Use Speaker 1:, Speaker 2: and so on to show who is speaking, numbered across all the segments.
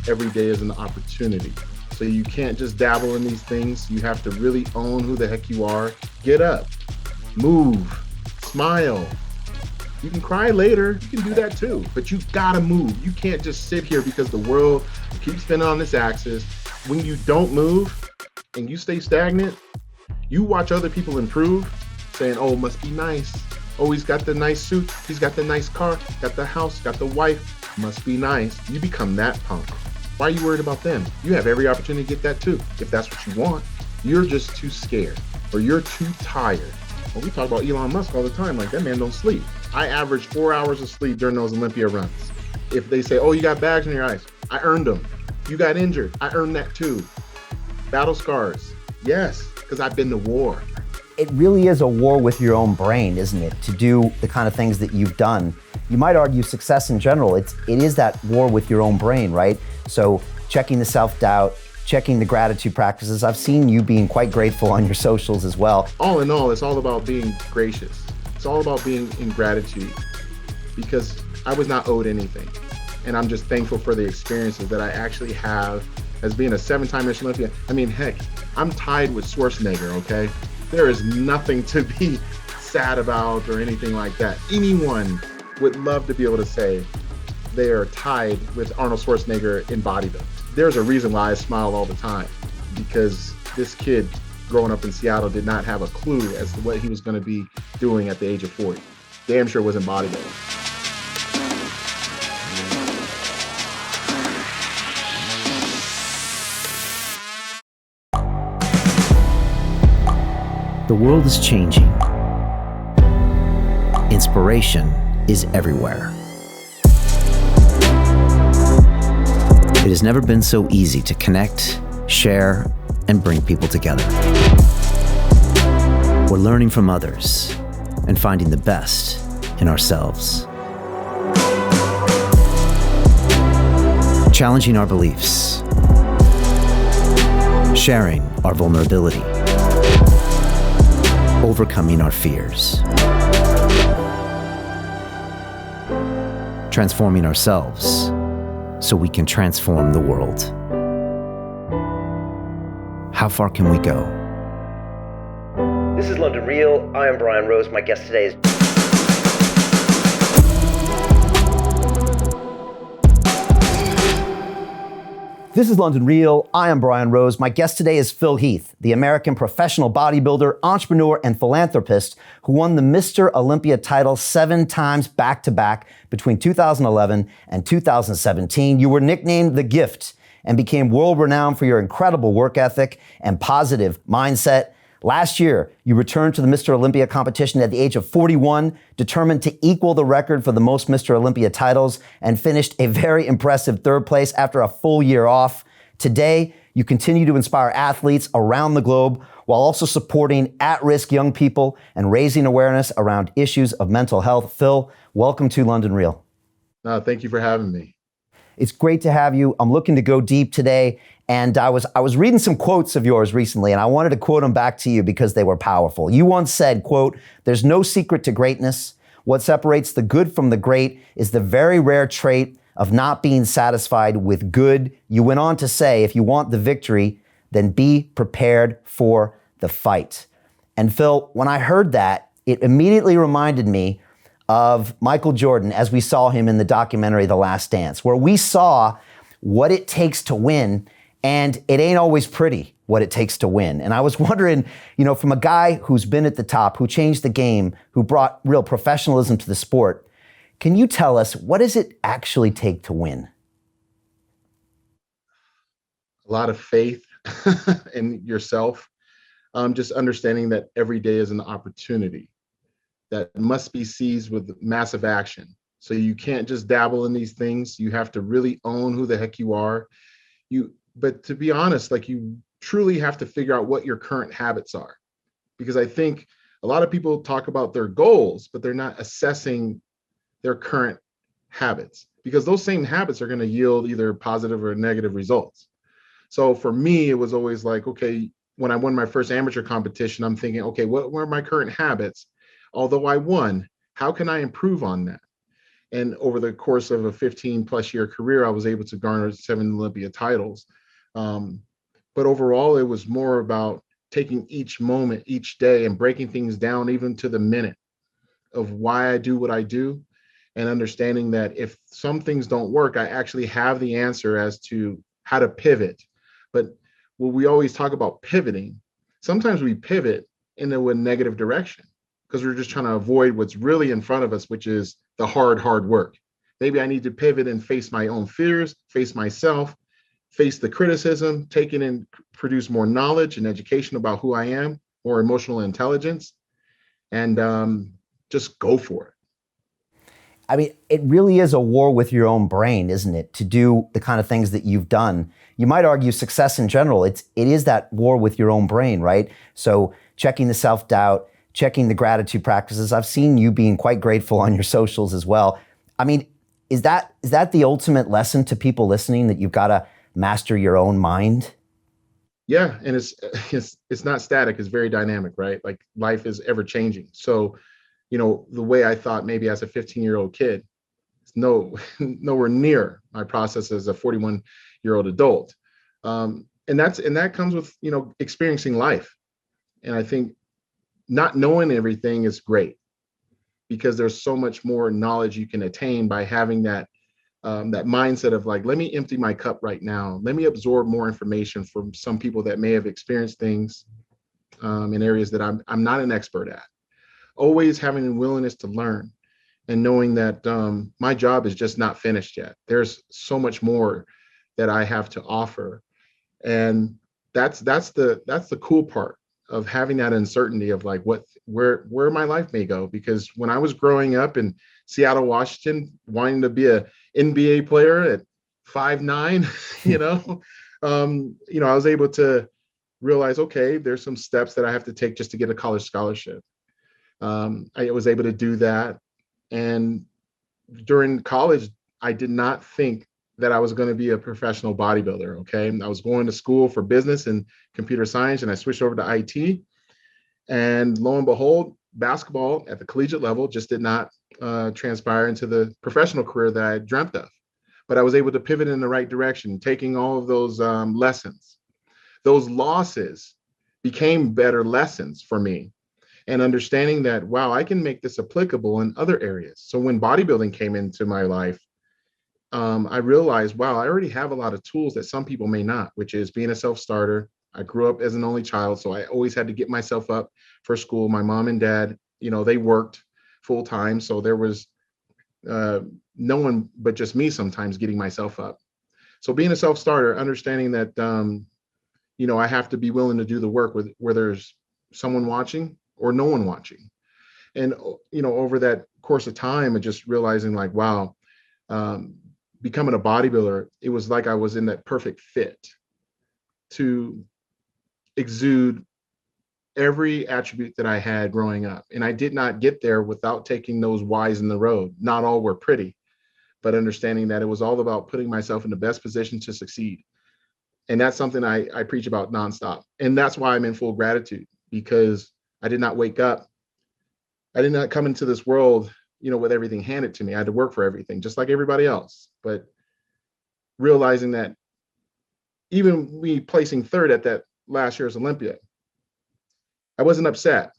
Speaker 1: every day is an opportunity. So you can't just dabble in these things. You have to really own who the heck you are. Get up, move, smile. You can cry later, you can do that too, but you gotta move. You can't just sit here because the world keeps spinning on this axis. When you don't move and you stay stagnant, you watch other people improve, saying, oh, must be nice. Oh, he's got the nice suit, he's got the nice car, got the house, got the wife, must be nice. You become that punk. Why are you worried about them? You have every opportunity to get that too, if that's what you want. You're just too scared or you're too tired. Well, we talk about Elon Musk all the time, like that man don't sleep. I average 4 hours of sleep during those Olympia runs. If they say, oh, you got bags in your eyes, I earned them. You got injured, I earned that too. Battle scars, yes, because I've been to war.
Speaker 2: It really is a war with your own brain, isn't it? To do the kind of things that you've done. You might argue success in general, it is that war with your own brain, right? So checking the self-doubt, checking the gratitude practices. I've seen you being quite grateful on your socials as well.
Speaker 1: All in all, it's all about being gracious. It's all about being in gratitude because I was not owed anything. And I'm just thankful for the experiences that I actually have as being a 7-time Michelin Olympian. I mean, heck, I'm tied with Schwarzenegger, okay? There is nothing to be sad about or anything like that. Anyone would love to be able to say they are tied with Arnold Schwarzenegger in bodybuilding. There's a reason why I smile all the time, because this kid growing up in Seattle did not have a clue as to what he was going to be doing at the age of 40. Damn sure wasn't bodybuilding.
Speaker 2: The world is changing. Inspiration is everywhere. It has never been so easy to connect, share, and bring people together. We're learning from others and finding the best in ourselves. Challenging our beliefs. Sharing our vulnerability. Overcoming our fears. Transforming ourselves so we can transform the world. How far can we go?
Speaker 3: This is London Real. I am Brian Rose. My guest today is...
Speaker 2: This is London Real. I am Brian Rose. My guest today is Phil Heath, the American professional bodybuilder, entrepreneur, and philanthropist who won the Mr. Olympia title 7 times back-to-back between 2011 and 2017. You were nicknamed The Gift and became world-renowned for your incredible work ethic and positive mindset. Last year, you returned to the Mr. Olympia competition at the age of 41, determined to equal the record for the most Mr. Olympia titles, and finished a very impressive 3rd place after a full year off. Today, you continue to inspire athletes around the globe while also supporting at-risk young people and raising awareness around issues of mental health. Phil, welcome to London Real.
Speaker 1: Thank you for having me.
Speaker 2: It's great to have you. I'm looking to go deep today. And I was reading some quotes of yours recently, and I wanted to quote them back to you because they were powerful. You once said, quote, "There's no secret to greatness. What separates the good from the great is the very rare trait of not being satisfied with good." You went on to say, if you want the victory, then be prepared for the fight. And Phil, when I heard that, it immediately reminded me of Michael Jordan as we saw him in the documentary, The Last Dance, where we saw what it takes to win. And it ain't always pretty what it takes to win. And I was wondering, from a guy who's been at the top, who changed the game, who brought real professionalism to the sport, can you tell us, what does it actually take to win?
Speaker 1: A lot of faith in yourself. Just understanding that every day is an opportunity that must be seized with massive action. So you can't just dabble in these things. You have to really own who the heck you are. But to be honest, you truly have to figure out what your current habits are, because I think a lot of people talk about their goals, but they're not assessing their current habits, because those same habits are going to yield either positive or negative results. So for me, it was always okay, when I won my first amateur competition, I'm thinking, okay, what were my current habits? Although I won, how can I improve on that? And over the course of a 15 plus year career, I was able to garner 7 Olympia titles. Um, but overall, it was more about taking each moment, each day, and breaking things down, even to the minute, of why I do what I do, and understanding that if some things don't work, I actually have the answer as to how to pivot. But when we always talk about pivoting, sometimes we pivot into a negative direction because we're just trying to avoid what's really in front of us, which is the hard work. Maybe I need to pivot and face my own fears, face myself, face the criticism, take it and produce more knowledge and education about who I am, more emotional intelligence, and just go for it.
Speaker 2: I mean, it really is a war with your own brain, isn't it? To do the kind of things that you've done. You might argue success in general, it is that war with your own brain, right? So checking the self-doubt, checking the gratitude practices. I've seen you being quite grateful on your socials as well. I mean, is that the ultimate lesson to people listening, that you've got to master your own mind?
Speaker 1: Yeah, and it's not static, it's very dynamic, right? Like life is ever changing. So, the way I thought maybe as a 15-year-old kid, it's nowhere near my process as a 41-year-old adult. And that comes with, experiencing life. And I think not knowing everything is great because there's so much more knowledge you can attain by having that mindset of like, let me empty my cup right now. Let me absorb more information from some people that may have experienced things in areas that I'm not an expert at. Always having a willingness to learn and knowing that my job is just not finished yet. There's so much more that I have to offer, and that's the cool part of having that uncertainty of like where my life may go. Because when I was growing up in Seattle, Washington, wanting to be a NBA player at 5'9", I was able to realize, okay, there's some steps that I have to take just to get a college scholarship. I was able to do that. And during college, I did not think that I was going to be a professional bodybuilder. Okay. I was going to school for business and computer science, and I switched over to IT. And lo and behold, basketball at the collegiate level just did not transpire into the professional career that I dreamt of. But I was able to pivot in the right direction, taking all of those lessons. Those losses became better lessons for me, and understanding that, wow, I can make this applicable in other areas. So when bodybuilding came into my life, I realized, wow, I already have a lot of tools that some people may not, which is being a self-starter. I grew up as an only child, so I always had to get myself up for school. My mom and dad, they worked full time, so there was no one but just me sometimes getting myself up. So being a self-starter, understanding that, I have to be willing to do the work where there's someone watching or no one watching. And, over that course of time, and just realizing like, wow, becoming a bodybuilder, it was like I was in that perfect fit to exude every attribute that I had growing up. And I did not get there without taking those Y's in the road. Not all were pretty, but understanding that it was all about putting myself in the best position to succeed. And that's something I preach about nonstop. And that's why I'm in full gratitude, because I did not wake up. I did not come into this world, with everything handed to me. I had to work for everything, just like everybody else. But realizing that even me placing third at that last year's Olympia, I wasn't upset.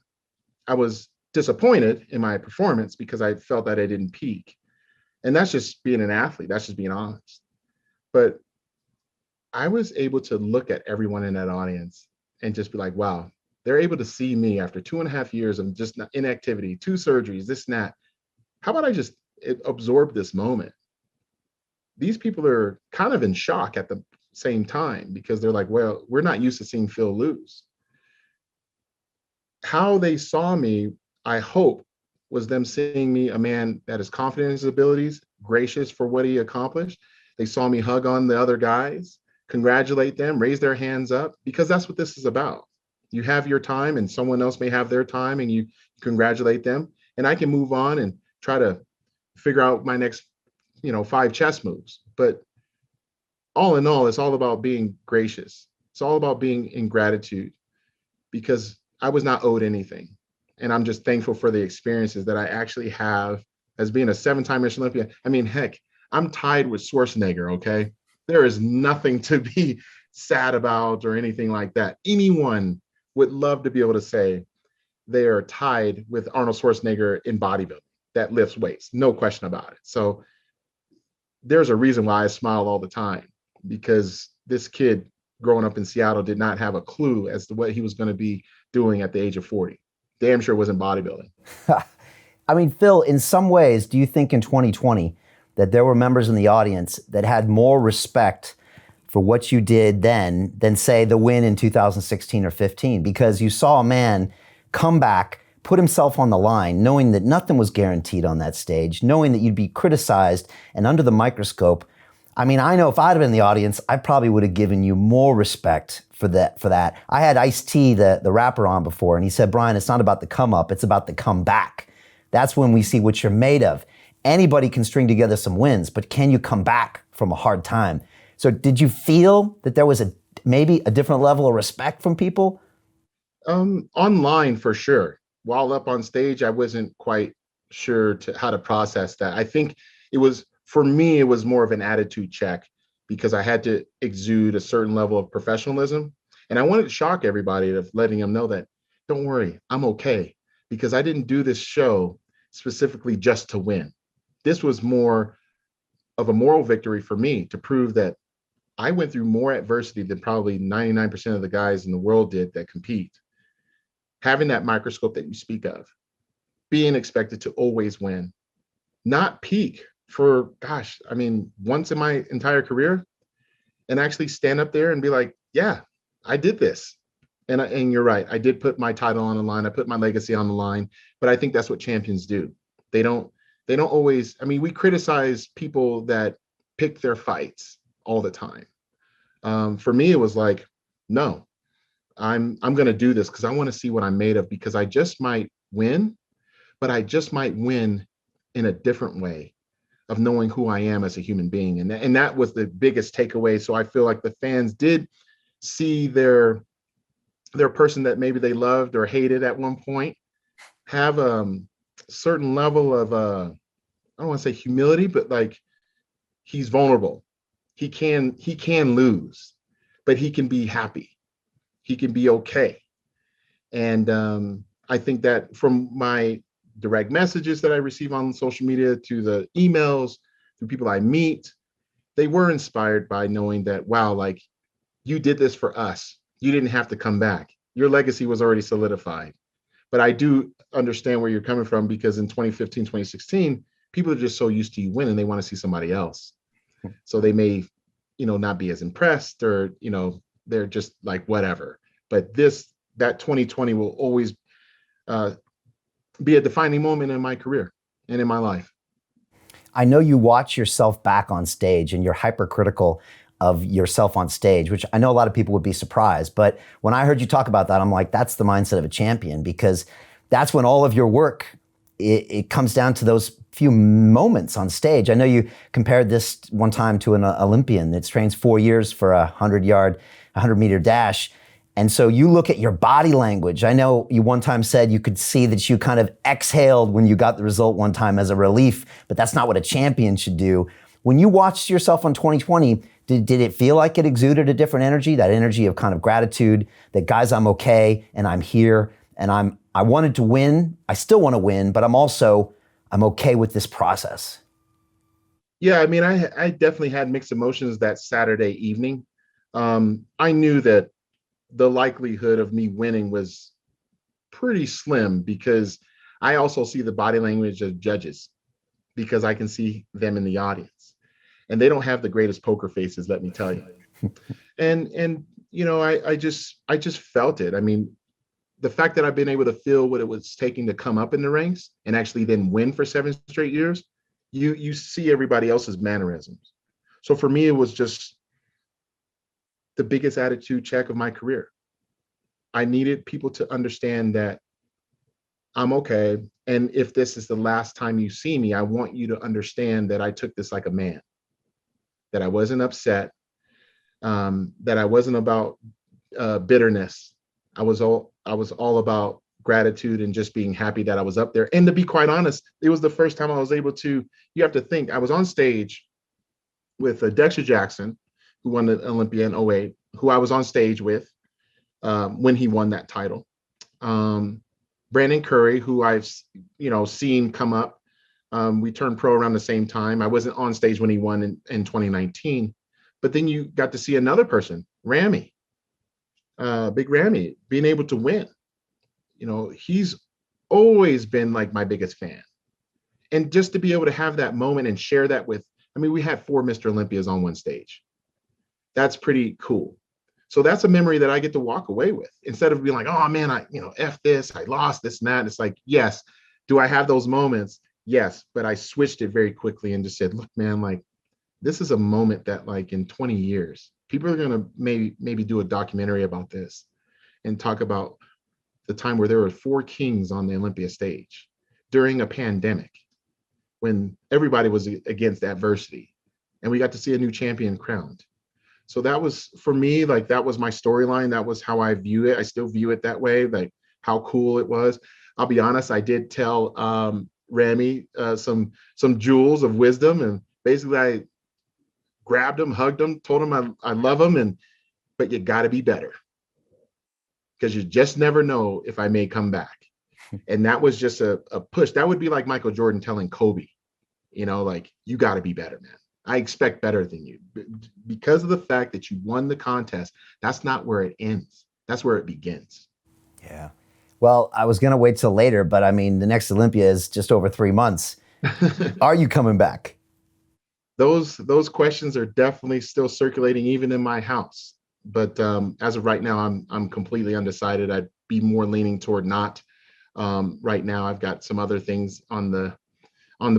Speaker 1: I was disappointed in my performance because I felt that I didn't peak. And that's just being an athlete. That's just being honest. But I was able to look at everyone in that audience and just be like, wow, they're able to see me after 2.5 years of just inactivity, 2 surgeries, this and that. How about I just absorb this moment? These people are kind of in shock at the same time because they're like, well, we're not used to seeing Phil lose. How they saw me, I hope, was them seeing me a man that is confident in his abilities, gracious for what he accomplished. They saw me hug on the other guys, congratulate them, raise their hands up, because that's what this is about. You have your time and someone else may have their time, and you congratulate them. And I can move on and try to figure out my next, 5 chess moves. But all in all, it's all about being gracious. It's all about being in gratitude, because I was not owed anything. And I'm just thankful for the experiences that I actually have as being a 7-time Michelin Olympian. I mean, heck, I'm tied with Schwarzenegger, okay? There is nothing to be sad about or anything like that. Anyone would love to be able to say they are tied with Arnold Schwarzenegger in bodybuilding that lifts weights, no question about it. So there's a reason why I smile all the time, because this kid growing up in Seattle did not have a clue as to what he was going to be doing at the age of 40. Damn sure it wasn't bodybuilding.
Speaker 2: I mean, Phil, in some ways, do you think in 2020 that there were members in the audience that had more respect for what you did then than, say, the win in 2016 or 15? Because you saw a man come back, put himself on the line, knowing that nothing was guaranteed on that stage, knowing that you'd be criticized and under the microscope. I mean, I know if I'd have been in the audience, I probably would have given you more respect for that. I had Ice-T, the rapper, on before, and he said, Brian, it's not about the come up, it's about the come back. That's when we see what you're made of. Anybody can string together some wins, but can you come back from a hard time? So did you feel that there was maybe a different level of respect from people?
Speaker 1: Online for sure. While up on stage, I wasn't quite sure how to process that. I think for me, it was more of an attitude check, because I had to exude a certain level of professionalism. And I wanted to shock everybody, of letting them know that, don't worry, I'm okay, because I didn't do this show specifically just to win. This was more of a moral victory for me, to prove that I went through more adversity than probably 99% of the guys in the world did that compete. Having that microscope that you speak of, being expected to always win, not peak for, gosh, I mean, once in my entire career, and actually stand up there and be like, yeah, I did this. And you're right, I did put my title on the line, I put my legacy on the line, but I think that's what champions do. They don't always, I mean, we criticize people that pick their fights all the time. For me, it was like, no, I'm going to do this because I want to see what I'm made of, because I just might win, but I just might win in a different way of knowing who I am as a human being. And that was the biggest takeaway. So I feel like the fans did see their person that maybe they loved or hated at one point have a certain level of, I don't want to say humility, but like, he's vulnerable. He can lose, but he can be happy. He can be okay. And I think that from my direct messages that I receive on social media, to the emails, to people I meet, they were inspired by knowing that, wow, like, you did this for us. You didn't have to come back. Your legacy was already solidified. But I do understand where you're coming from, because in 2015, 2016, people are just so used to you winning, they want to see somebody else. So they may, not be as impressed, or, they're just like, whatever. But that 2020 will always be a defining moment in my career and in my life.
Speaker 2: I know you watch yourself back on stage and you're hypercritical of yourself on stage, which I know a lot of people would be surprised. But when I heard you talk about that, I'm like, that's the mindset of a champion, because that's when all of your work, it comes down to those few moments on stage. I know you compared this one time to an Olympian that trains 4 years for a 100-meter dash. And so you look at your body language. I know you one time said you could see that you kind of exhaled when you got the result one time as a relief, but that's not what a champion should do. When you watched yourself on 2020, did it feel like it exuded a different energy, that energy of kind of gratitude, that, guys, I'm okay and I'm here and I wanted to win. I still want to win, but I'm okay with this process?
Speaker 1: Yeah, I mean, I definitely had mixed emotions that Saturday evening. I knew that the likelihood of me winning was pretty slim, because I also see the body language of judges, because I can see them in the audience, and they don't have the greatest poker faces, let me tell you. and I just felt it. I mean, the fact that I've been able to feel what it was taking to come up in the ranks and actually then win for 7 straight years, you see everybody else's mannerisms. So for me, it was just the biggest attitude check of my career. I needed people to understand that I'm okay. And if this is the last time you see me, I want you to understand that I took this like a man, that I wasn't upset, that I wasn't about bitterness. I was all about gratitude and just being happy that I was up there. And to be quite honest, it was the first time I was able to, you have to think, I was on stage with Dexter Jackson, who won the Olympia in '08, who I was on stage with when he won that title. Brandon Curry, who I've seen come up. We turned pro around the same time. I wasn't on stage when he won in 2019, but then you got to see another person, Ramy, Big Ramy, being able to win. He's always been like my biggest fan. And just to be able to have that moment and share that with, we had 4 Mr. Olympias on one stage. That's pretty cool. So that's a memory that I get to walk away with instead of being like, oh man, F this, I lost this and that. And it's like, yes, do I have those moments? Yes, but I switched it very quickly and just said, look, man, like this is a moment that like in 20 years, people are going to maybe do a documentary about this and talk about the time where there were 4 kings on the Olympia stage during a pandemic when everybody was against adversity and we got to see a new champion crowned. So that was, for me, like that was my storyline. That was how I view it. I still view it that way, like how cool it was. I'll be honest, I did tell Ramy some jewels of wisdom, and basically I grabbed him, hugged him, told him I love him, but you got to be better because you just never know if I may come back. And that was just a push. That would be like Michael Jordan telling Kobe, like you got to be better, man. I expect better than you. Because of the fact that you won the contest, that's not where it ends. That's where it begins.
Speaker 2: Yeah. Well, I was going to wait till later, but the next Olympia is just over 3 months. Are you coming back?
Speaker 1: Those questions are definitely still circulating even in my house. But as of right now, I'm completely undecided. I'd be more leaning toward not. Right now, I've got some other things on the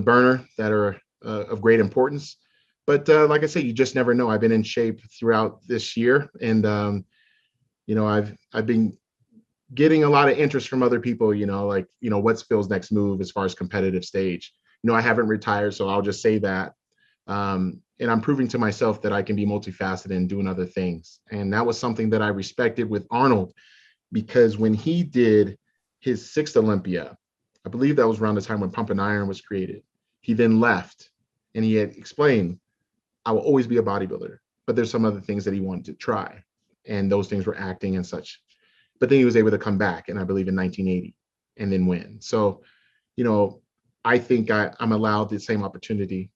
Speaker 1: burner that are of great importance. But like I say, you just never know. I've been in shape throughout this year, and I've been getting a lot of interest from other people. What's Phil's next move as far as competitive stage. I haven't retired, so I'll just say that. And I'm proving to myself that I can be multifaceted and doing other things. And that was something that I respected with Arnold, because when he did his 6th Olympia, I believe that was around the time when Pump and Iron was created. He then left and he had explained, I will always be a bodybuilder, but there's some other things that he wanted to try. And those things were acting and such. But then he was able to come back, and I believe in 1980, and then win. So, I think I'm allowed the same opportunity.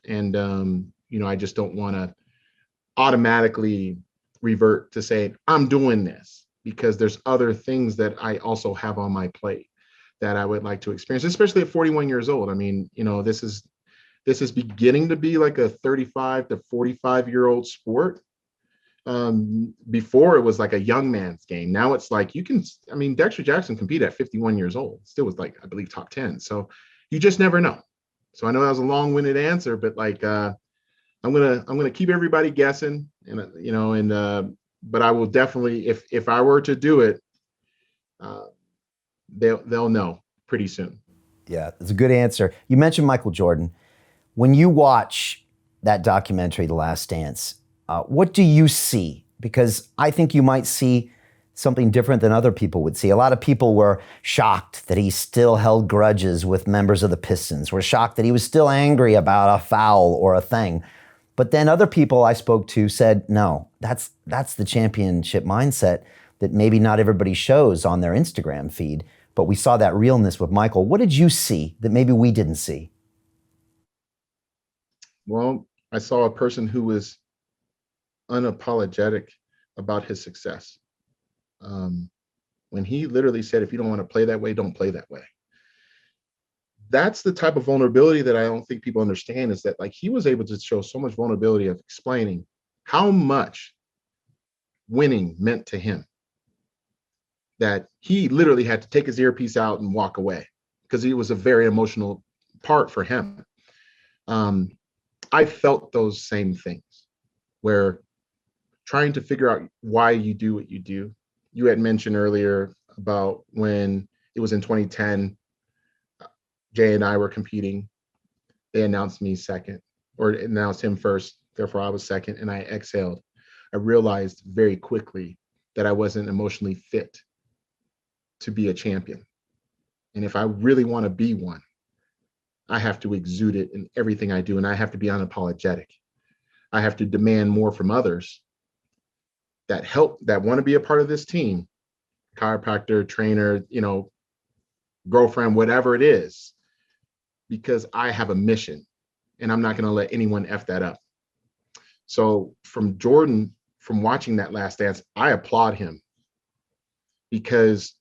Speaker 1: And, I just don't want to automatically revert to say, I'm doing this, because there's other things that I also have on my plate that I would like to experience, especially at 41 years old. This is beginning to be like a 35 to 45-year-old sport. Before it was like a young man's game. Now it's like Dexter Jackson competed at 51 years old. Still was like, I believe, top 10. So you just never know. So I know that was a long-winded answer, but like I'm gonna keep everybody guessing, and but I will definitely, if I were to do it, they'll know pretty soon.
Speaker 2: Yeah, that's a good answer. You mentioned Michael Jordan. When you watch that documentary, The Last Dance, what do you see? Because I think you might see something different than other people would see. A lot of people were shocked that he still held grudges with members of the Pistons, were shocked that he was still angry about a foul or a thing. But then other people I spoke to said, no, that's the championship mindset that maybe not everybody shows on their Instagram feed. But we saw that realness with Michael. What did you see that maybe we didn't see?
Speaker 1: Well, I saw a person who was unapologetic about his success. When he literally said, if you don't want to play that way, don't play that way. That's the type of vulnerability that I don't think people understand, is that like he was able to show so much vulnerability of explaining how much winning meant to him, that he literally had to take his earpiece out and walk away because it was a very emotional part for him. I felt those same things, where trying to figure out why you do what you do. You had mentioned earlier about when it was in 2010, Jay and I were competing. They announced me second, or announced him first. Therefore, I was second, and I exhaled. I realized very quickly that I wasn't emotionally fit to be a champion. And if I really want to be one, I have to exude it in everything I do. And I have to be unapologetic. I have to demand more from others that want to be a part of this team, chiropractor, trainer, girlfriend, whatever it is, because I have a mission and I'm not going to let anyone F that up. So from Jordan, from watching that Last Dance, I applaud him because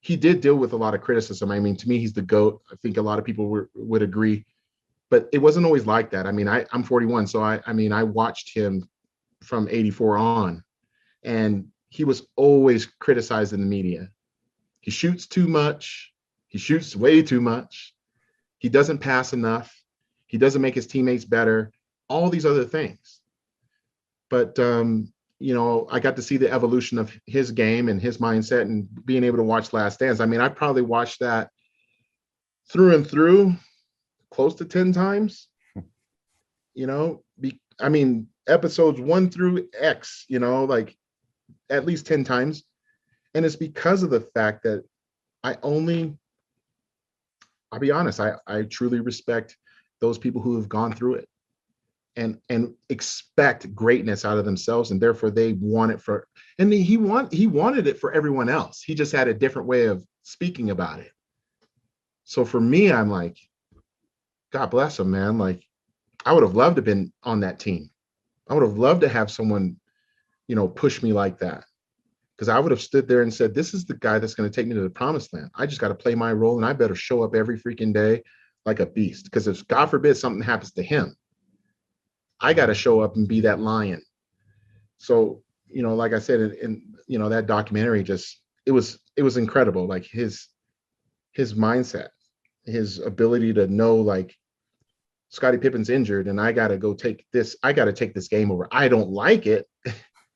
Speaker 1: he did deal with a lot of criticism. I mean, to me, he's the GOAT. I think a lot of people would agree, but it wasn't always like that. I mean, I'm 41, so I watched him from 84 on, and he was always criticized in the media. He shoots too much. He shoots way too much. He doesn't pass enough. He doesn't make his teammates better. All these other things. But I got to see the evolution of his game and his mindset, and being able to watch Last Dance. I mean, I probably watched that through and through close to 10 times, episodes 1 through X, like at least 10 times. And it's because of the fact that I'll be honest, I truly respect those people who have gone through it and expect greatness out of themselves, and therefore they want it he wanted it for everyone else. He just had a different way of speaking about it. So for me, I'm like, God bless him, man. Like, I would have loved to have been on that team. I would have loved to have someone, push me like that. Because I would have stood there and said, this is the guy that's going to take me to the promised land. I just got to play my role, and I better show up every freaking day like a beast. Because if, God forbid, something happens to him, I got to show up and be that lion. So, like I said, in that documentary, it was incredible. Like his mindset, his ability to know, like, Scottie Pippen's injured and I got to take this game over. I don't like it.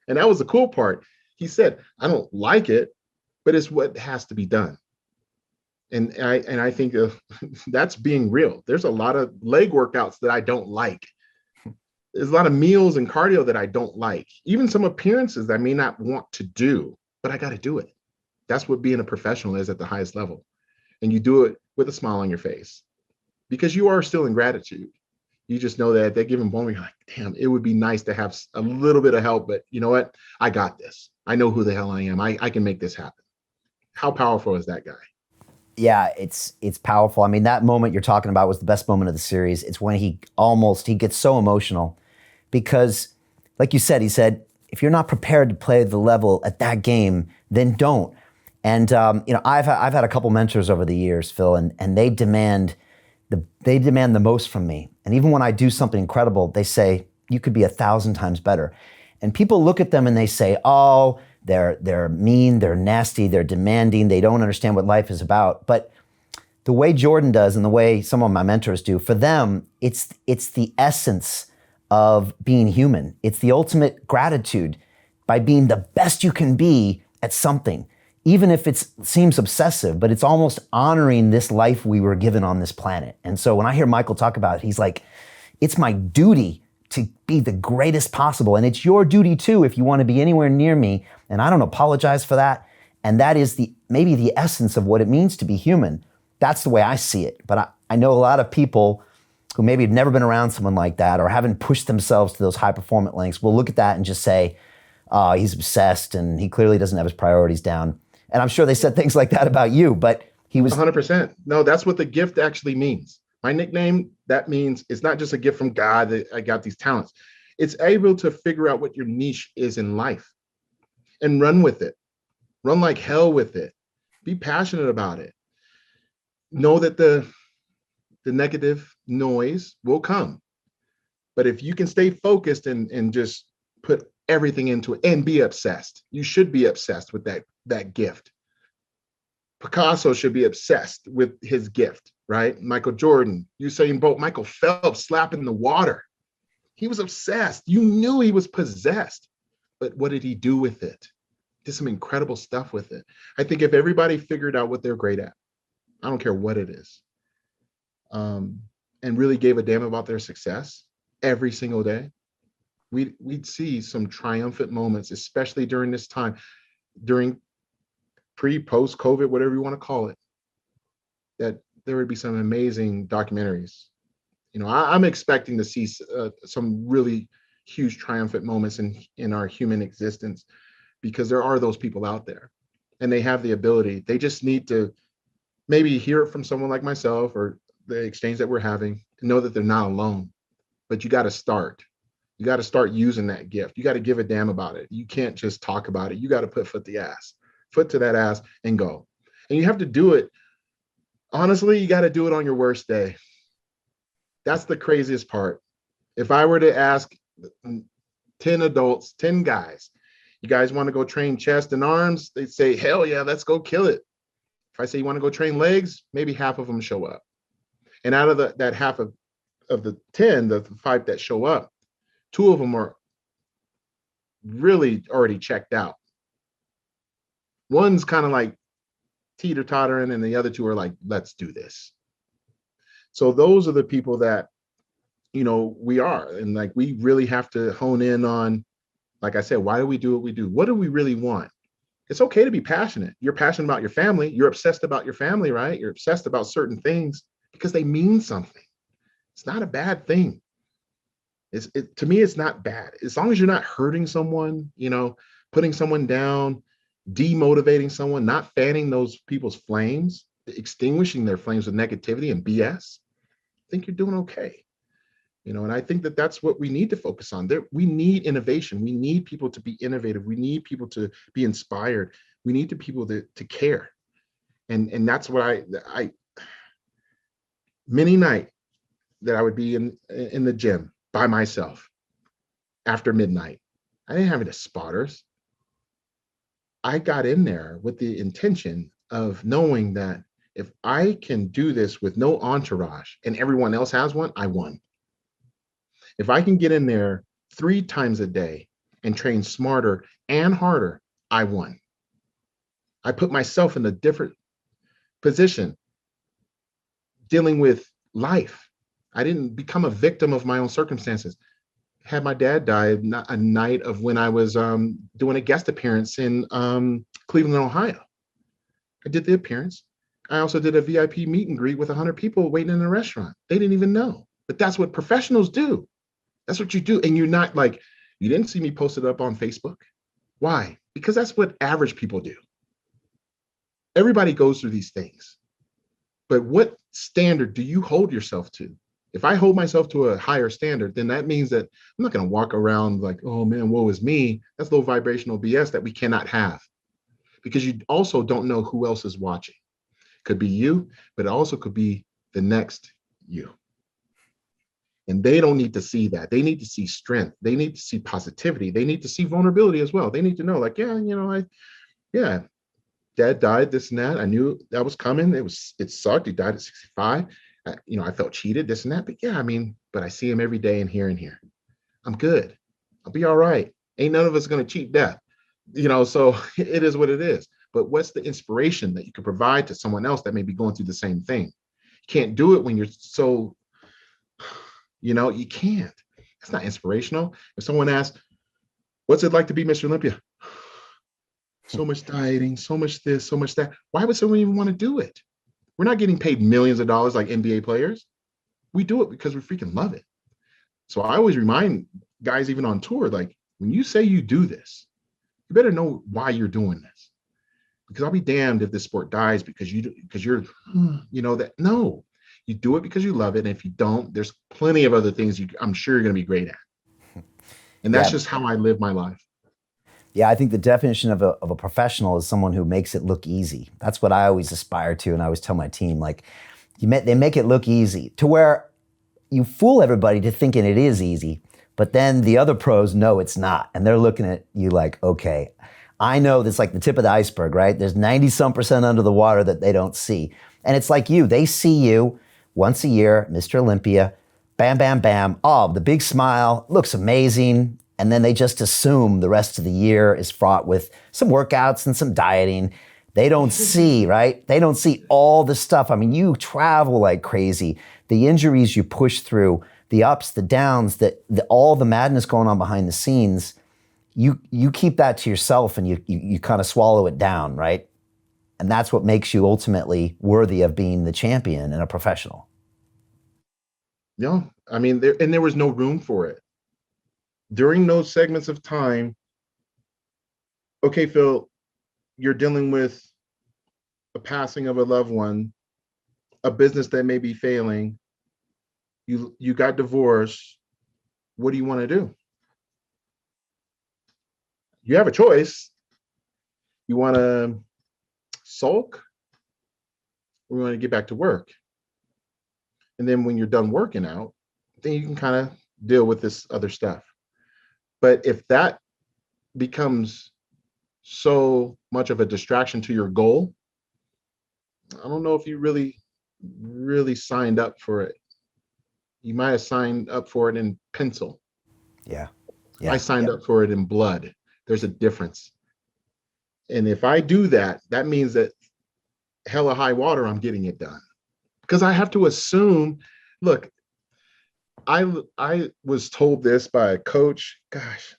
Speaker 1: And that was the cool part. He said, I don't like it, but it's what has to be done. And I think that's being real. There's a lot of leg workouts that I don't like. There's a lot of meals and cardio that I don't like. Even some appearances that I may not want to do, but I got to do it. That's what being a professional is at the highest level. And you do it with a smile on your face because you are still in gratitude. You just know that at that given moment, you're like, damn, it would be nice to have a little bit of help, but you know what? I got this. I know who the hell I am. I can make this happen. How powerful is that guy?
Speaker 2: Yeah, it's powerful. I mean, that moment you're talking about was the best moment of the series. It's when he gets so emotional because, like you said, he said, if you're not prepared to play the level at that game, then don't. And I've had a couple mentors over the years, Phil, and they demand the most from me. And even when I do something incredible, they say, you could be 1,000 times better. And people look at them and they say, oh, they're mean, they're nasty, they're demanding, they don't understand what life is about. But the way Jordan does and the way some of my mentors do, for them, it's the essence of being human. It's the ultimate gratitude by being the best you can be at something, even if it seems obsessive, but it's almost honoring this life we were given on this planet. And so when I hear Michael talk about it, he's like, it's my duty to be the greatest possible. And it's your duty too, if you want to be anywhere near me. And I don't apologize for that. And that is maybe the essence of what it means to be human. That's the way I see it. But I know a lot of people who maybe have never been around someone like that or haven't pushed themselves to those high performance lengths will look at that and just say, oh, he's obsessed and he clearly doesn't have his priorities down. And I'm sure they said things like that about you, but he was
Speaker 1: 100%. No, that's what the gift actually means. My nickname, that means it's not just a gift from God that I got these talents. It's able to figure out what your niche is in life and run with it. Run like hell with it. Be passionate about it. Know that the negative noise will come. But if you can stay focused and just put everything into it and be obsessed, you should be obsessed with that gift. Picasso should be obsessed with his gift, right? Michael Jordan, Usain Bolt, Michael Phelps slapping the water. He was obsessed. You knew he was possessed. But what did he do with it? Did some incredible stuff with it. I think if everybody figured out what they're great at, I don't care what it is, and really gave a damn about their success every single day, we'd see some triumphant moments, especially during this time, during post COVID, whatever you want to call it, that there would be some amazing documentaries. I'm expecting to see some really huge triumphant moments in our human existence, because there are those people out there and they have the ability. They just need to maybe hear it from someone like myself, or the exchange that we're having, to know that they're not alone. But you got to start. You got to start using that gift. You got to give a damn about it. You can't just talk about it. You got to put foot to that ass and go. And you have to do it. Honestly, you got to do it on your worst day. That's the craziest part. If I were to ask 10 adults, 10 guys, you guys want to go train chest and arms? They'd say, hell yeah, let's go kill it. If I say you want to go train legs, maybe half of them show up. And out of that half of the 10, the 5 that show up, 2 of them are really already checked out. One's kind of like teeter-tottering, and the other 2 are like, let's do this. So those are the people that, we are. And like, we really have to hone in on, like I said, why do we do what we do? What do we really want? It's okay to be passionate. You're passionate about your family. You're obsessed about your family, right? You're obsessed about certain things because they mean something. It's not a bad thing. To me, it's not bad. As long as you're not hurting someone, putting someone down, demotivating someone, not fanning those people's flames, extinguishing their flames with negativity and BS, I think you're doing okay. And I think that that's what we need to focus on. We need innovation. We need people to be innovative. We need people to be inspired. We need people to care. And that's what I many night that I would be in the gym by myself after midnight. I didn't have any spotters. I got in there with the intention of knowing that if I can do this with no entourage and everyone else has one, I won. If I can get in there 3 times a day and train smarter and harder, I won. I put myself in a different position dealing with life. I didn't become a victim of my own circumstances. Had my dad died a night of when I was doing a guest appearance in Cleveland, Ohio. I did the appearance. I also did a VIP meet and greet with 100 people waiting in a restaurant. They didn't even know. But that's what professionals do. That's what you do. And you're not like, you didn't see me posted up on Facebook. Why? Because that's what average people do. Everybody goes through these things. But what standard do you hold yourself to? If I hold myself to a higher standard, then that means that I'm not going to walk around like, oh man, woe is me. That's low vibrational BS that we cannot have. Because you also don't know who else is watching. Could be you, but it also could be the next you. And they don't need to see that. They need to see strength. They need to see positivity. They need to see vulnerability as well. They need to know, like, dad died, this and that. I knew that was coming. It sucked. He died at 65. I felt cheated, this and that. But but I see him every day and here. I'm good. I'll be all right. Ain't none of us going to cheat death. So it is what it is. But what's the inspiration that you could provide to someone else that may be going through the same thing? You can't do it when you're so, you can't. It's not inspirational. If someone asks, what's it like to be Mr. Olympia? So much dieting, so much this, so much that. Why would someone even want to do it? We're not getting paid millions of dollars like NBA players. We do it because we freaking love it. So I always remind guys, even on tour, like, when you say you do this, you better know why you're doing this. Because I'll be damned if this sport dies because you're that. No, you do it because you love it. And if you don't, there's plenty of other things I'm sure you're going to be great at. And that's just how I live my life.
Speaker 2: Yeah, I think the definition of a professional is someone who makes it look easy. That's what I always aspire to, and I always tell my team, like, they make it look easy to where you fool everybody to thinking it is easy, but then the other pros know it's not, and they're looking at you like, okay, I know that's like the tip of the iceberg, right? There's 90-some% under the water that they don't see. And it's like they see you once a year, Mr. Olympia, bam, bam, bam. Oh, the big smile, looks amazing. And then they just assume the rest of the year is fraught with some workouts and some dieting. They don't see, right? They don't see all the stuff. I mean, you travel like crazy. The injuries you push through, the ups, the downs, all the madness going on behind the scenes, you keep that to yourself and you kind of swallow it down, right? And that's what makes you ultimately worthy of being the champion and a professional.
Speaker 1: Yeah. I mean, there was no room for it. During those segments of time, okay, Phil, you're dealing with a passing of a loved one, a business that may be failing. You got divorced. What do you want to do? You have a choice. You want to sulk, or you want to get back to work. And then when you're done working out, then you can kind of deal with this other stuff. But if that becomes so much of a distraction to your goal, I don't know if you really signed up for it. You might have signed up for it in pencil.
Speaker 2: Yeah.
Speaker 1: I signed up for it in blood. There's a difference. And if I do that, that means that hella high water, I'm getting it done. Because I have to assume, look, I was told this by a coach. Gosh,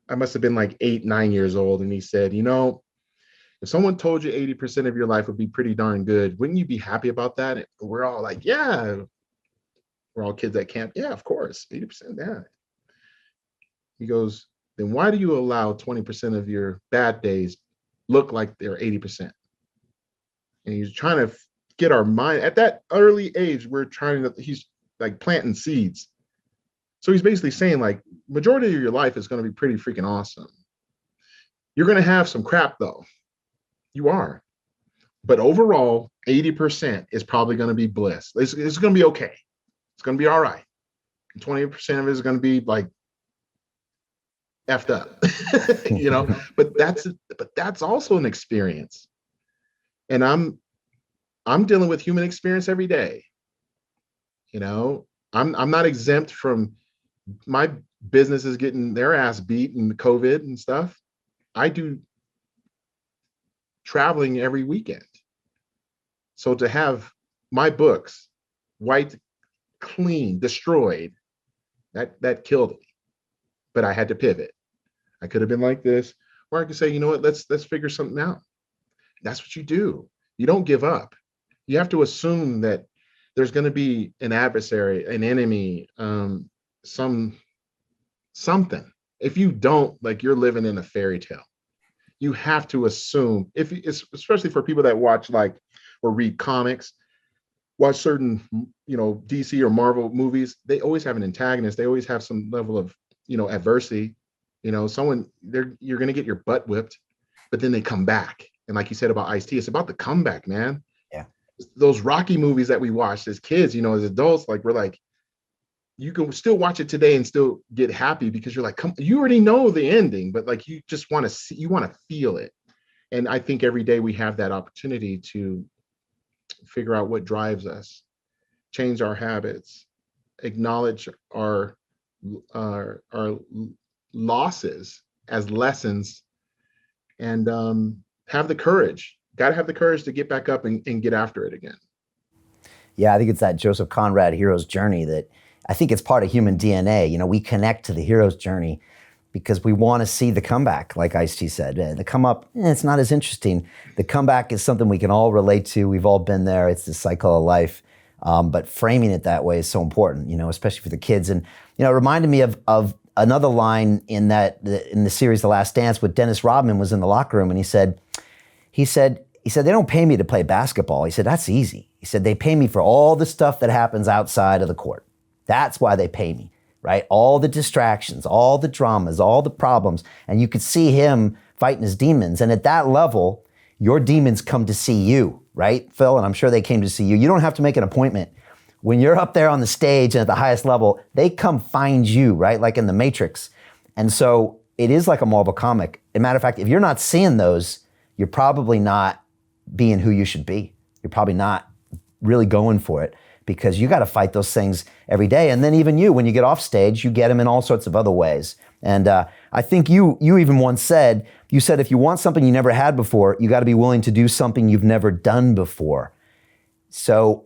Speaker 1: I must have been like 8, 9 years old. And he said, if someone told you 80% of your life would be pretty darn good, wouldn't you be happy about that? And we're all like, yeah. We're all kids at camp. Yeah, of course. 80%. Yeah. He goes, then why do you allow 20% of your bad days look like they're 80%? And he's trying to get our mind at that early age. He's like planting seeds. So he's basically saying like majority of your life is going to be pretty freaking awesome. You're going to have some crap though. You are. But overall, 80% is probably going to be bliss. It's going to be okay. It's going to be all right. 20% of it is going to be like effed up, but that's also an experience. And I'm dealing with human experience every day. I'm not exempt from my businesses getting their ass beat in COVID and stuff. I do traveling every weekend. So to have my books wiped clean, destroyed, that killed me. But I had to pivot. I could have been like this, or I could say, you know what, let's figure something out. That's what you do. You don't give up. You have to assume that there's going to be an adversary, an enemy, something. If you don't, like, you're living in a fairy tale. You have to assume, especially for people that watch like or read comics, watch certain, DC or Marvel movies, they always have an antagonist. They always have some level of, adversity. You're going to get your butt whipped, but then they come back. And like you said about Ice-T, it's about the comeback, man.
Speaker 2: Yeah.
Speaker 1: Those Rocky movies that we watched as kids, as adults, like we're like, you can still watch it today and still get happy because you're like, you already know the ending, but like, you just want to see, you want to feel it. And I think every day we have that opportunity to figure out what drives us, change our habits, acknowledge our losses as lessons, and have the courage. Got to have the courage to get back up and get after it again.
Speaker 2: Yeah, I think it's that Joseph Conrad hero's journey that I think it's part of human DNA. We connect to the hero's journey because we want to see the comeback, like Ice-T said. The come up, it's not as interesting. The comeback is something we can all relate to. We've all been there. It's the cycle of life. But framing it that way is so important, especially for the kids. And, it reminded me of another line in the series The Last Dance with Dennis Rodman was in the locker room and he said, they don't pay me to play basketball. He said, that's easy. He said, they pay me for all the stuff that happens outside of the court. That's why they pay me, right? All the distractions, all the dramas, all the problems. And you could see him fighting his demons. And at that level, your demons come to see you, right, Phil? And I'm sure they came to see you. You don't have to make an appointment. When you're up there on the stage and at the highest level, they come find you, right? Like in the Matrix. And so it is like a Marvel comic. As a matter of fact, if you're not seeing those, you're probably not being who you should be. You're probably not really going for it because you got to fight those things every day. And then even when you get off stage, you get them in all sorts of other ways. And I think you even once said, if you want something you never had before, you got to be willing to do something you've never done before. So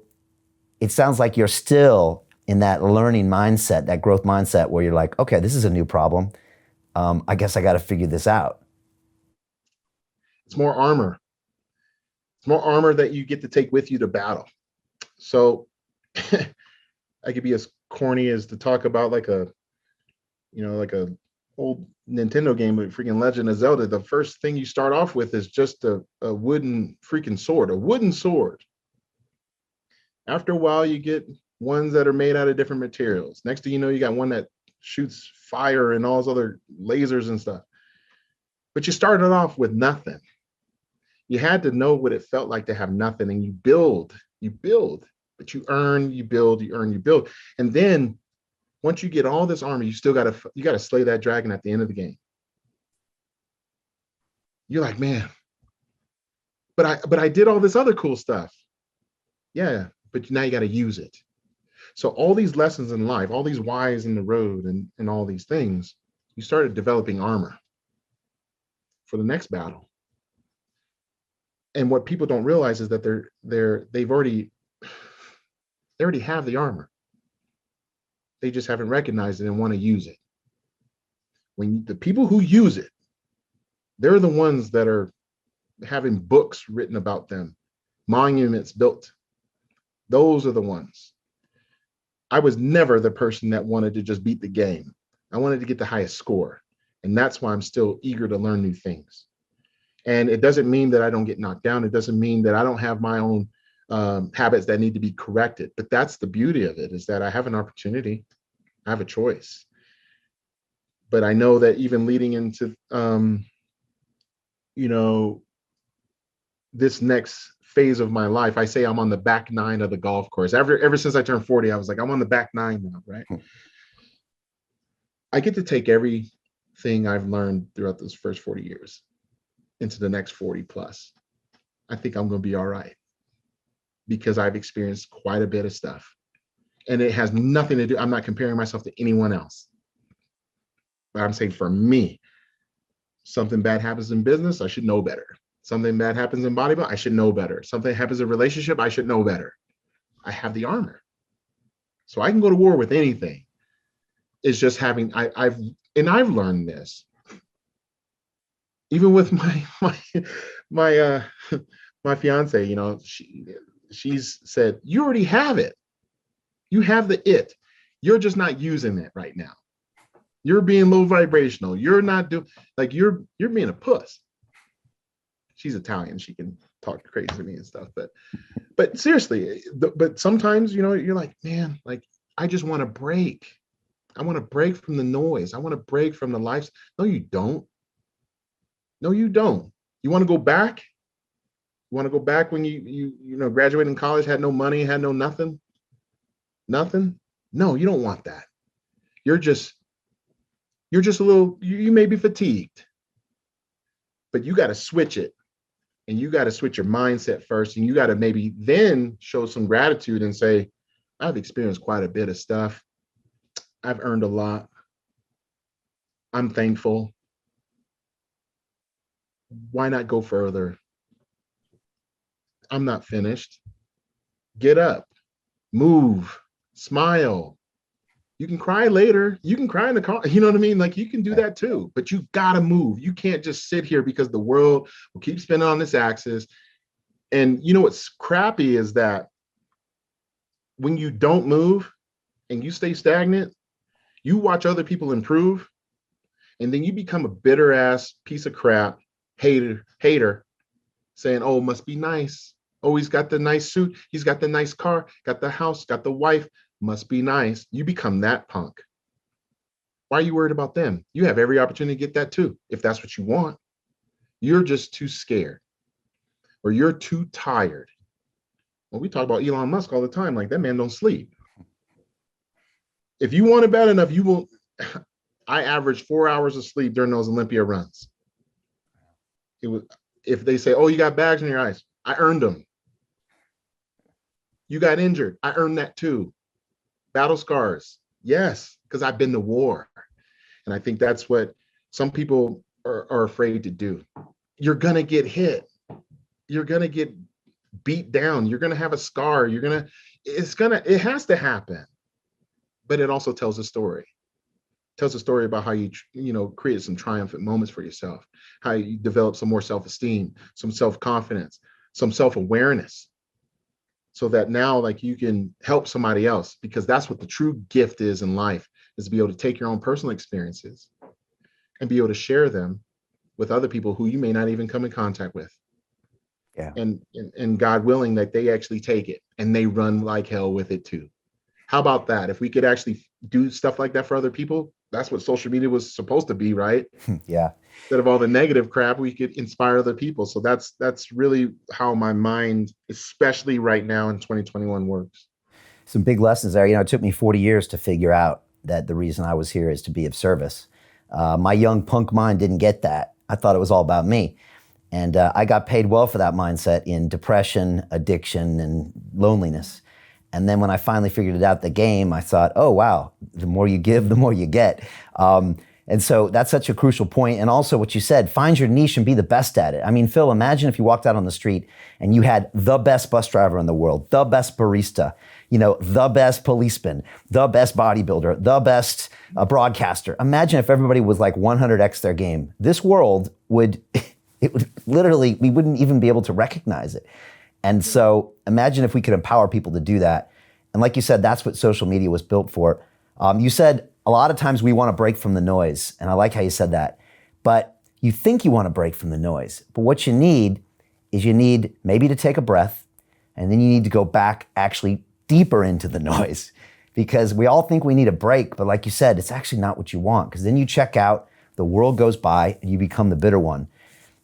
Speaker 2: it sounds like you're still in that learning mindset, that growth mindset where you're like, okay, this is a new problem. I guess I got to figure this out.
Speaker 1: It's more armor. It's more armor that you get to take with you to battle. So I could be as corny as to talk about like a, like a old Nintendo game with freaking Legend of Zelda. The first thing you start off with is just a wooden freaking sword, a wooden sword. After a while, you get ones that are made out of different materials. Next thing you know, you got one that shoots fire and all those other lasers and stuff. But you started off with nothing. You had to know what it felt like to have nothing, and you build, but you earn, you build, you earn, you build. And then once you get all this armor, you gotta slay that dragon at the end of the game. You're like, man, but I did all this other cool stuff. Yeah, but now you got to use it. So all these lessons in life, all these whys in the road, and all these things, you started developing armor for the next battle. And what people don't realize is that they already have the armor. They just haven't recognized it and want to use it. When the people who use it, they're the ones that are having books written about them, monuments built. Those are the ones. I was never the person that wanted to just beat the game. I wanted to get the highest score. And that's why I'm still eager to learn new things. And it doesn't mean that I don't get knocked down. It doesn't mean that I don't have my own habits that need to be corrected. But that's the beauty of it, is that I have an opportunity. I have a choice. But I know that even leading into, this next phase of my life, I say I'm on the back nine of the golf course. Ever since I turned 40, I was like, I'm on the back nine now, right? I get to take everything I've learned throughout those first 40 years into the next 40 plus. I think I'm going to be all right, because I've experienced quite a bit of stuff. And it has nothing to do, I'm not comparing myself to anyone else. But I'm saying for me, something bad happens in business, I should know better. Something bad happens in bodybuilding, I should know better. Something happens in a relationship, I should know better. I have the armor. So I can go to war with anything. It's just having, I've learned this. Even with my fiance, she's said, you already have it. You have the it. You're just not using it right now. You're being low vibrational. You're not doing, like, you're being a puss. She's Italian. She can talk crazy to me and stuff. But seriously, but sometimes, you're like, man, like, I just want to break. I want to break from the noise. I want to break from the life. No, you don't. No, you don't. You want to go back? You want to go back when you graduated in college, had no money, had no nothing? Nothing? No, you don't want that. You're just a little, you may be fatigued, but you got to switch it. And you got to switch your mindset first. And you got to maybe then show some gratitude and say, I've experienced quite a bit of stuff. I've earned a lot. I'm thankful. Why not go further? I'm not finished. Get up, move, smile. You can cry later. You can cry in the car. You know what I mean? Like, you can do that too, but you got to move. You can't just sit here, because the world will keep spinning on this axis. And what's crappy is that when you don't move and you stay stagnant, you watch other people improve, and then you become a bitter ass piece of crap, hater, saying, oh, must be nice. Oh, he's got the nice suit. He's got the nice car, got the house, got the wife. Must be nice. You become that punk. Why are you worried about them? You have every opportunity to get that too, if that's what you want. You're just too scared, or you're too tired. Well, we talk about Elon Musk all the time. Like, that man don't sleep. If you want it bad enough, you will. I averaged 4 hours of sleep during those Olympia runs. It was, if they say, oh, you got bags in your eyes, I earned them. You got injured, I earned that too. Battle scars, yes, because I've been to war. And I think that's what some people are afraid to do. You're gonna get hit. You're gonna get beat down. You're gonna have a scar. It has to happen. But it also tells a story. It tells a story about how you created some triumphant moments for yourself, how you developed some more self-esteem, some self-confidence, some self-awareness, so that now like you can help somebody else, because that's what the true gift is in life, is to be able to take your own personal experiences and be able to share them with other people who you may not even come in contact with.
Speaker 2: Yeah.
Speaker 1: And God willing that they actually take it and they run like hell with it too. How about that? If we could actually do stuff like that for other people, that's what social media was supposed to be, right?
Speaker 2: Yeah.
Speaker 1: Instead of all the negative crap, we could inspire other people. So that's really how my mind, especially right now in 2021, works.
Speaker 2: Some big lessons there. It took me 40 years to figure out that the reason I was here is to be of service. My young punk mind didn't get that. I thought it was all about me. And I got paid well for that mindset in depression, addiction, and loneliness. And then when I finally figured it out, the game, I thought, oh, wow, the more you give, the more you get. And so that's such a crucial point. And also what you said, find your niche and be the best at it. I mean, Phil, imagine if you walked out on the street and you had the best bus driver in the world, the best barista, the best policeman, the best bodybuilder, the best broadcaster. Imagine if everybody was like 100x their game. This world would, it would literally, we wouldn't even be able to recognize it. And so imagine if we could empower people to do that. And like you said, that's what social media was built for. You said a lot of times we want to break from the noise. And I like how you said that. But you think you want to break from the noise. But what you need is maybe to take a breath, and then you need to go back actually deeper into the noise, because we all think we need a break. But like you said, it's actually not what you want, because then you check out, the world goes by, and you become the bitter one.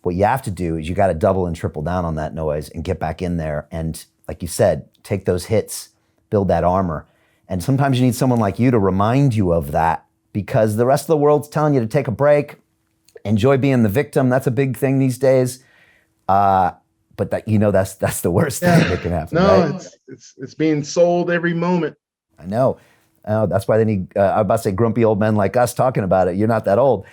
Speaker 2: What you have to do is you got to double and triple down on that noise and get back in there. And like you said, take those hits, build that armor. And sometimes you need someone like you to remind you of that, because the rest of the world's telling you to take a break, enjoy being the victim. That's a big thing these days. But that's the worst thing that can happen.
Speaker 1: No,
Speaker 2: right?
Speaker 1: it's being sold every moment.
Speaker 2: I know. That's why they need, I was about to say, grumpy old men like us talking about it. You're not that old.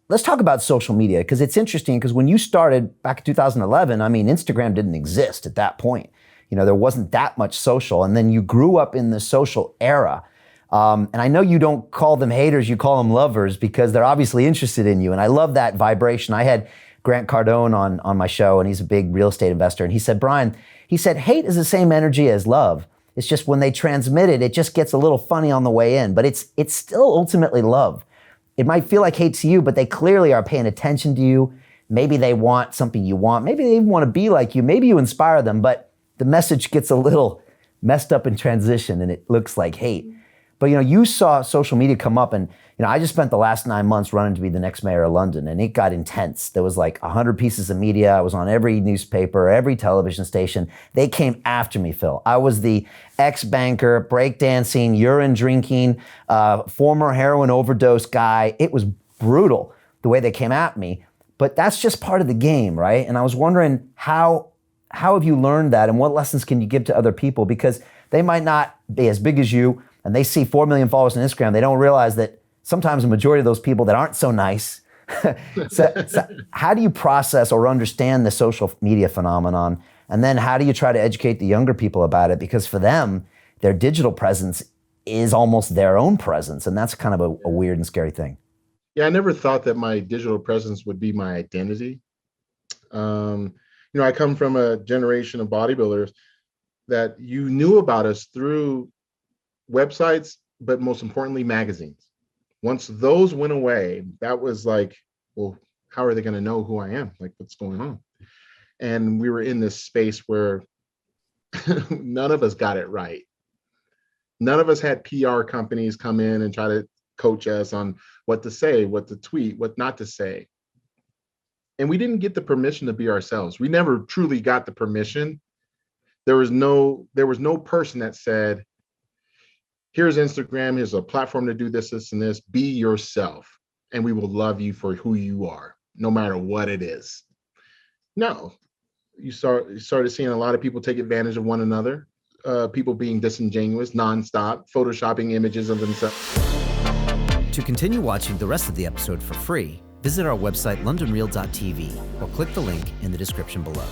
Speaker 2: Let's talk about social media, because it's interesting, because when you started back in 2011, I mean, Instagram didn't exist at that point. There wasn't that much social, and then you grew up in the social era. And I know you don't call them haters, you call them lovers, because they're obviously interested in you. And I love that vibration. I had Grant Cardone on my show, and he's a big real estate investor. And he said, Brian, hate is the same energy as love. It's just when they transmit it, it just gets a little funny on the way in, but it's still ultimately love. It might feel like hate to you, but they clearly are paying attention to you. Maybe they want something you want. Maybe they even want to be like you. Maybe you inspire them, but the message gets a little messed up in transition and it looks like hate. But you saw social media come up, and I just spent the last 9 months running to be the next mayor of London, and it got intense. There was like 100 pieces of media. I was on every newspaper, every television station. They came after me, Phil. I was the ex-banker, breakdancing, urine drinking, former heroin overdose guy. It was brutal the way they came at me, but that's just part of the game, right? And I was wondering, how have you learned that, and what lessons can you give to other people? Because they might not be as big as you, and they see 4 million followers on Instagram. They don't realize that sometimes the majority of those people that aren't so nice. so how do you process or understand the social media phenomenon? And then how do you try to educate the younger people about it? Because for them, their digital presence is almost their own presence. And that's kind of a weird and scary thing.
Speaker 1: Yeah, I never thought that my digital presence would be my identity. I come from a generation of bodybuilders that you knew about us through websites, but most importantly, magazines. Once those went away, that was like, well, how are they going to know who I am? Like, what's going on? And we were in this space where none of us got it right. None of us had PR companies come in and try to coach us on what to say, what to tweet, what not to say. And we didn't get the permission to be ourselves. We never truly got the permission. There was no person that said, here's Instagram, here's a platform to do this, this, and this. Be yourself, and we will love you for who you are, no matter what it is. No, you started seeing a lot of people take advantage of one another, people being disingenuous, nonstop, photoshopping images of themselves.
Speaker 4: To continue watching the rest of the episode for free, visit our website londonreal.tv or click the link in the description below.